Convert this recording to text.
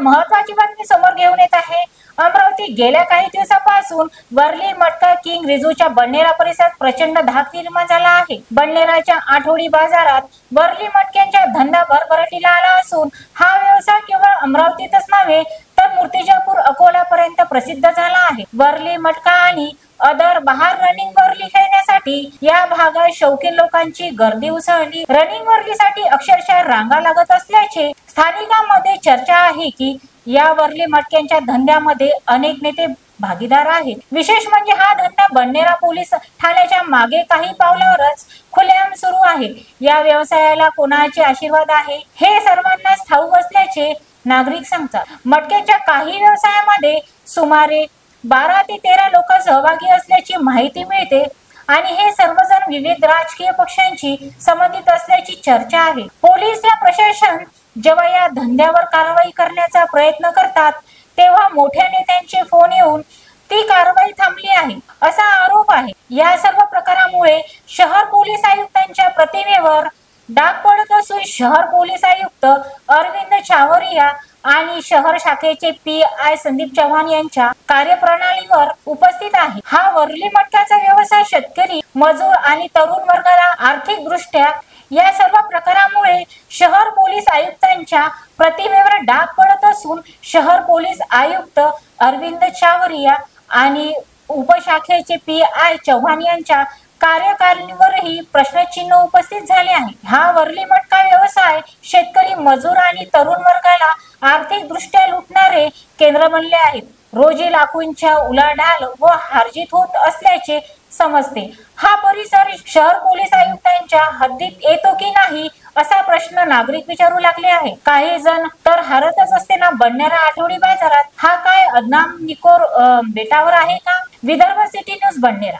महत्त्वाची बातमी समोर घेऊन येत आहे। अमरावती गेल्या काही दिवसापासून वरली मटका किंग रिजूच्या बडनेरा परिसरात प्रचंड धाक निर्माण झाला आहे। बडनेराच्या आठवडी बाजारात वरली मटक्यांचा धंदा भरभराटीला आला असून हा व्यवसाय केवळ अमरावतीतच नव्हे तर मूर्तिजापूर अकोला पर्यंत प्रसिद्ध झाला आहे। वरली मटका आणि अदर बहार रनिंग वरली खेळण्यासाठी या भागात शौकीन लोकांची गर्दी उसळली। रनिंग वरलीसाठी अक्षरशः रांगा लागत असल्याचे स्थानिकांमध्ये चर्चा आहे की या वरली मटक्यांच्या धंद्यामध्ये अनेक नेते भागीदार आहेत। विशेष म्हणजे हा धंदा बडनेरा पोलीस ठाण्याच्या मागे काही पावलावरच खुलेआम सुरू आहे। या व्यवसायाला कोणाचे आशीर्वाद आहे हे सर्वांनाच ठाऊक असल्याचे नागरिक सांगतात। मटक्याच्या काही व्यवसायामध्ये सुमारे 12 ते 13 लोक सहभागी असल्याची माहिती मिळते आणि हे सर्वजण विविध राजकीय पक्षांशी संबंधित असल्याची चर्चा आहे। पोलीस या प्रशासन जेव्हा या धंद्यावर कारवाई करण्याचा प्रयत्न करतात तेव्हा मोठ्या नेत्यांचे फोन येऊन ती कारवाई थांबली आहे असा आरोप आहे। या सर्व प्रकारामुळे शहर पोलीस आयुक्तांच्या प्रतिमेवर डाग पडत असून शहर पोलीस आयुक्त अरविंद चावरिया आणि शहर शाखेचे पी.आय. संदीप चव्हाण यांच्या कार्यप्रणालीवर उपस्थित आहे। हा वरली मटक्याचा व्यवसाय शेतकरी, मजूर आणि तरुण वर्गाला आर्थिक दृष्ट्या या सर्व प्रकारामुळे शहर पोलीस आयुक्तांच्या प्रतिमेवर डाग पडत असून शहर पोलीस आयुक्त अरविंद चावरिया आणि उपशाखेचे पी.आय. चव्हाण यांच्या कार्यकारिणीवरही प्रश्नचिन्ह उपस्थित झाले आहे। हा वरली मटका व्यवसाय शेतकरी, मजूर आणि तरुण वर्गाला आर्थिक दृष्ट्या लुटणारे केंद्र बनले आहेत। रोजी लाखोंच्या उलाढाल व हारजीत होत असल्याचे समजते। हा परिसर शहर पोलीस आयुक्तांच्या हद्दीत येतो की नाही असा प्रश्न नागरिक विचारू लागले आहे। काही जण तर हारतच असते ना बडनेरा आठवडी बाजारात हा काय अदनाम निकोर बेटावर आहे का? Vidarbha city news Badnera.